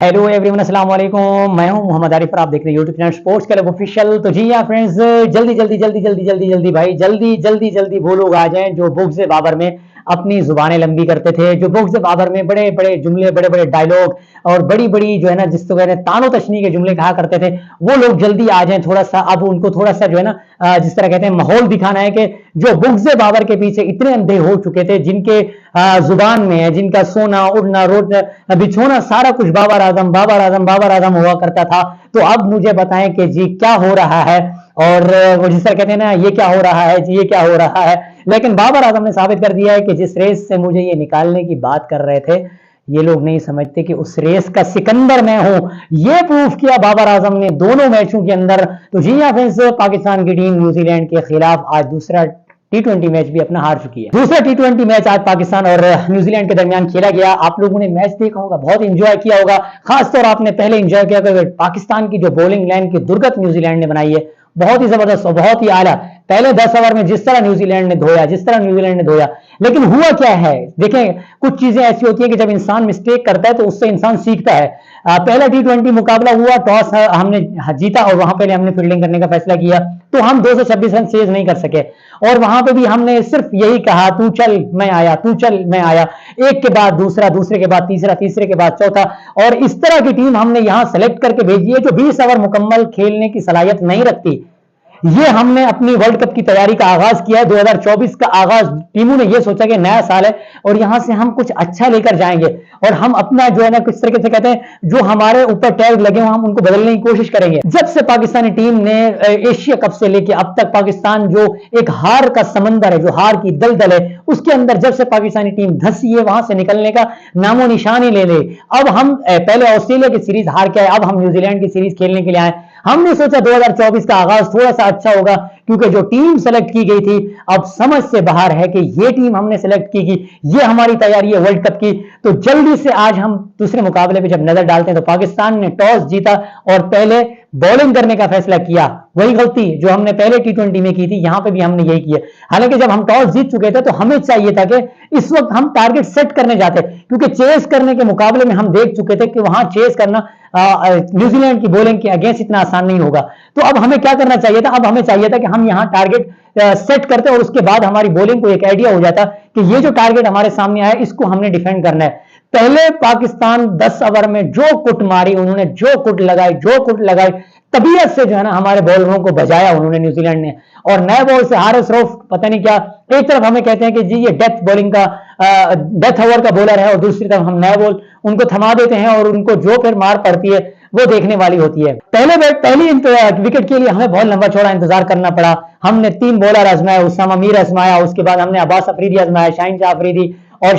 Hello everyone, अस्सलाम वालेकुम। मैं हूं मोहम्मद आरिफ और आप देख रहे हैं YouTube channel sports club official. तो जी हाँ फ्रेंड्स, जल्दी जल्दी जल्दी जल्दी जल्दी जल्दी भाई जल्दी जल्दी जल्दी वो लोग आ जाएं जो बुग्ज़ बाबर में अपनी जुबानें लंबी करते थे, जो बुग्ज़ बाबर में बड़े बड़े जुमले, बड़े बड़े डायलॉग और बड़ी बड़ी जो है ना, जिसको कहते हैं तानो तशनी के जुमले कहा करते थे, वो लोग जल्दी आ जाएं। थोड़ा सा अब उनको थोड़ा सा जो है ना, जिस तरह कहते हैं माहौल दिखाना है कि जो बुग्ज़ बाबर के पीछे इतने अंधे हो चुके थे, जिनके जुबान में है, जिनका सोना उड़ना रोटना बिछोना सारा कुछ बाबर आजम बाबर आजम बाबर आजम हुआ करता था। तो अब मुझे बताएं कि जी क्या हो रहा है, और वो जिस तरह कहते हैं ना, ये क्या हो रहा है जी, ये क्या हो रहा है। लेकिन बाबर आजम ने साबित कर दिया है कि जिस रेस से मुझे ये निकालने की बात कर रहे थे, ये लोग नहीं समझते कि उस रेस का सिकंदर मैं हूं। ये प्रूफ किया बाबर आजम ने दोनों मैचों के अंदर। तो जी हाँ फ्रेंड्स, पाकिस्तान की टीम न्यूजीलैंड के खिलाफ आज दूसरा टी20 मैच भी अपना हार चुकी है। दूसरा टी20 मैच आज पाकिस्तान और न्यूजीलैंड के दरमियान खेला गया। आप लोगों ने मैच देखा होगा, बहुत इंजॉय किया होगा। खासतौर आपने पहले इंजॉय किया कि पाकिस्तान की जो बॉलिंग लाइन की दुर्गत न्यूजीलैंड ने बनाई है, बहुत ही जबरदस्त और बहुत ही आला। पहले 10 ओवर में जिस तरह न्यूजीलैंड ने धोया, जिस तरह न्यूजीलैंड ने धोया, लेकिन हुआ क्या है देखें, कुछ चीजें ऐसी होती है कि जब इंसान मिस्टेक करता है तो उससे इंसान सीखता है। पहला टी20 मुकाबला हुआ, टॉस हमने जीता और वहां पहले हमने फील्डिंग करने का फैसला किया, तो हम 226 रन चेज नहीं कर सके। और वहां पे भी हमने सिर्फ यही कहा, तू चल मैं आया, तू चल मैं आया, एक के बाद दूसरा, दूसरे के बाद तीसरा, तीसरे के बाद चौथा। और इस तरह की टीम हमने यहां सेलेक्ट करके भेजी है जो 20 ओवर मुकम्मल खेलने की सलाहियत नहीं रखती। ये हमने अपनी वर्ल्ड कप की तैयारी का आगाज किया है। 2024 का आगाज टीमों ने ये सोचा कि नया साल है और यहां से हम कुछ अच्छा लेकर जाएंगे, और हम अपना जो है ना, कुछ तरीके से कहते हैं, जो हमारे ऊपर टैग लगे हो हम उनको बदलने की कोशिश करेंगे। जब से पाकिस्तानी टीम ने एशिया कप से लेकर अब तक पाकिस्तान जो एक हार का समंदर है, जो हार की दलदल है, उसके अंदर जब से पाकिस्तानी टीम धंसी है, वहां से निकलने का नामो निशान ही ले ले। अब हम पहले ऑस्ट्रेलिया की सीरीज हार के आए, अब हम न्यूजीलैंड की सीरीज खेलने के लिए आए। हमने सोचा 2024 का आगाज थोड़ा सा अच्छा होगा, क्योंकि जो टीम सेलेक्ट की गई थी अब समझ से बाहर है कि ये टीम हमने सेलेक्ट की, ये हमारी तैयारी है वर्ल्ड कप की। तो जल्दी से आज हम दूसरे मुकाबले पे जब नजर डालते हैं तो पाकिस्तान ने टॉस जीता और पहले बॉलिंग करने का फैसला किया। वही गलती जो हमने पहले टी20 में की थी, यहां पे भी हमने यही किया। हालांकि जब हम टॉस जीत चुके थे तो हमें चाहिए था कि इस वक्त हम टारगेट सेट करने जाते, क्योंकि चेस करने के मुकाबले में हम देख चुके थे कि वहां चेस करना न्यूजीलैंड की बॉलिंग के अगेंस्ट इतना आसान नहीं होगा। तो अब हमें क्या करना चाहिए था, अब हमें चाहिए था कि हम यहां टारगेट सेट करते और उसके बाद हमारी बॉलिंग को एक आइडिया हो जाता कि ये जो टारगेट हमारे सामने आया इसको हमने डिफेंड करना है। पहले पाकिस्तान 10 ओवर में जो कुट मारी उन्होंने, जो कुट लगाई, जो कुट लगाई, तबीयत से जो है ना हमारे बॉलरों को बजाया उन्होंने न्यूजीलैंड ने। और नए बॉल से हारिस रऊफ पता नहीं क्या, एक तरफ हमें कहते हैं कि जी ये डेथ बॉलिंग का डेथ ओवर का बॉलर है, और दूसरी तरफ हम नए बॉल उनको थमा देते हैं और उनको जो फिर मार पड़ती है वो देखने वाली होती है। पहली विकेट के लिए हमें बहुत लंबा चौड़ा इंतजार करना पड़ा। हमने 3 बॉलर आजमाए, उसामा मीर आजमाया, उसके बाद हमने अब्बास अफरीदी आजमाया, शाहीन शाह अफरीदी और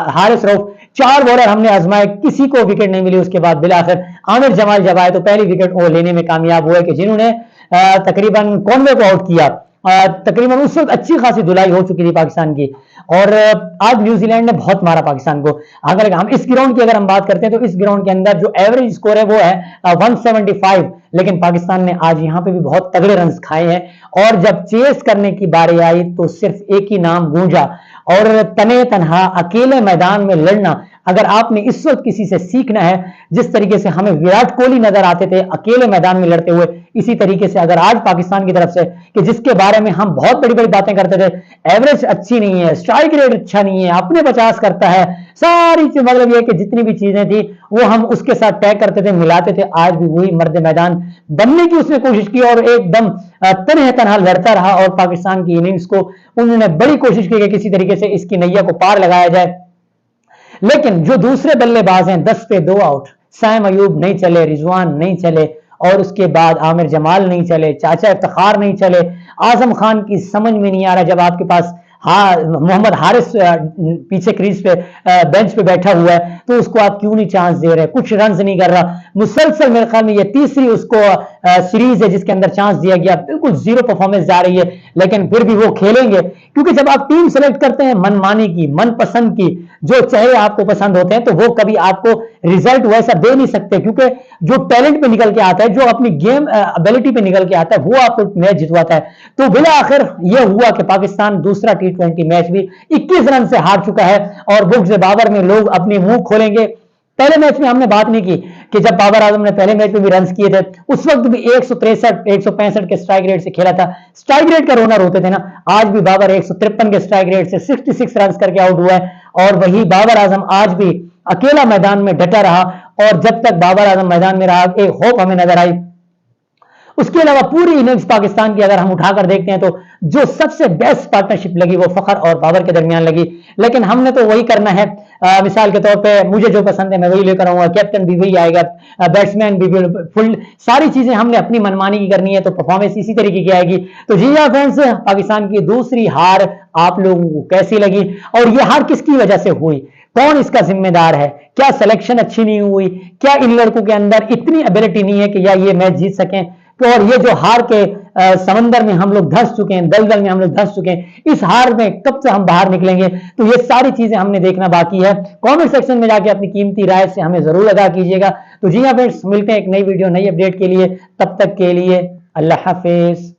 हारिस रऊफ, 4 बॉलर हमने आजमाए, किसी को विकेट नहीं मिली। उसके बाद बिलाखिर आमिर जमाल जब आए तो पहली विकेट वो लेने में कामयाब हुए कि जिन्होंने तकरीबन कॉनवे को आउट किया। तकरीबन उस वक्त अच्छी खासी धुलाई हो चुकी थी पाकिस्तान की, और आज न्यूजीलैंड ने बहुत मारा पाकिस्तान को। अगर हम इस ग्राउंड की अगर हम बात करते हैं तो इस ग्राउंड के अंदर जो एवरेज स्कोर है वो है 175, लेकिन पाकिस्तान ने आज यहां पे भी बहुत तगड़े रन खाए हैं। और जब चेस करने की बारी आई तो सिर्फ एक ही नाम गूंजा, और तने तनहा अकेले मैदान में लड़ना, अगर आपने इस वक्त किसी से सीखना है, जिस तरीके से हमें विराट कोहली नजर आते थे अकेले मैदान में लड़ते हुए, इसी तरीके से अगर आज पाकिस्तान की तरफ से, कि जिसके बारे में हम बहुत बड़ी बड़ी बातें करते थे, एवरेज अच्छी नहीं है, स्ट्राइक रेट अच्छा नहीं है, अपने 50 करता है, सारी चीज, मतलब ये कि जितनी भी चीजें थी वो हम उसके साथ तय करते थे, मिलाते थे। आज भी वही मर्द मैदान बनने की उसने कोशिश की और एकदम तनहा तनहा लड़ता रहा, और पाकिस्तान की इनिंग्स को उन्होंने बड़ी कोशिश की कि किसी तरीके से इसकी नैया को पार लगाया जाए। लेकिन जो दूसरे बल्लेबाज हैं, 10 पे 2 आउट, साइम अयूब नहीं चले, रिजवान नहीं चले, और उसके बाद आमिर जमाल नहीं चले, चाचा इफ्तिखार नहीं चले। आजम खान की समझ में नहीं आ रहा, जब आपके पास मोहम्मद हारिस पीछे क्रीज पे बेंच पे बैठा हुआ है तो उसको आप क्यों नहीं चांस दे रहे, कुछ रन नहीं कर रहा। मुसलसल मेरे ख्याल में ये तीसरी उसको सीरीज है जिसके अंदर चांस दिया गया, बिल्कुल जीरो परफॉर्मेंस जा रही है, लेकिन फिर भी वो खेलेंगे, क्योंकि जब आप टीम सेलेक्ट करते हैं मनमानी की, मनपसंद की, जो चेहरे आपको पसंद होते हैं, तो वो कभी आपको रिजल्ट वैसा दे नहीं सकते, क्योंकि जो टैलेंट पे निकल के आता है, जो अपनी गेम एबिलिटी पे निकल के आता है, वो आपको मैच जितवाता है। तो बिला आखिर यह हुआ कि पाकिस्तान दूसरा टी20 मैच भी 21 रन से हार चुका है, और बुग्ज़ बाबर में लोग अपने मुंह खोलेंगे पहले मैच में हमने बात नहीं की कि जब बाबर आजम ने पहले मैच में भी रन किए थे, उस वक्त भी 163 165 के स्ट्राइक रेट से खेला था। स्ट्राइक रेट का रोना रोते थे ना। आज भी बाबर 153 के स्ट्राइक रेट से 66 रन करके आउट हुआ है, और वही बाबर आजम आज भी अकेला मैदान में डटा रहा, और जब तक बाबर आजम मैदान में रहा एक होप हमें नजर आई। उसके अलावा पूरी इनिंग्स पाकिस्तान की अगर हम उठाकर देखते हैं तो जो सबसे बेस्ट पार्टनरशिप लगी वो फखर और बाबर के दरमियान लगी, लेकिन हमने तो वही करना है। मिसाल के तौर पे मुझे जो पसंद है मैं वही लेकर आऊंगा, कैप्टन भी वही आएगा, बैट्समैन भी फुल, सारी चीजें हमने अपनी मनमानी की करनी है, तो परफॉर्मेंस इसी तरीके की आएगी। तो जी हाँ फ्रेंड्स, पाकिस्तान की दूसरी हार आप लोगों को कैसी लगी, और ये हार किसकी वजह से हुई, कौन इसका जिम्मेदार है? क्या सिलेक्शन अच्छी नहीं हुई? क्या इन लड़कों के अंदर इतनी एबिलिटी नहीं है कि या ये मैच जीत सकें? और ये जो हार के समंदर में हम लोग धंस चुके हैं, दलदल में हम लोग धंस चुके हैं, इस हार में कब से हम बाहर निकलेंगे? तो ये सारी चीजें हमने देखना बाकी है। कमेंट सेक्शन में जाके अपनी कीमती राय से हमें जरूर अदा कीजिएगा। तो जी हाँ फ्रेंड्स, मिलते हैं एक नई वीडियो नई अपडेट के लिए, तब तक के लिए अल्लाह हाफिज।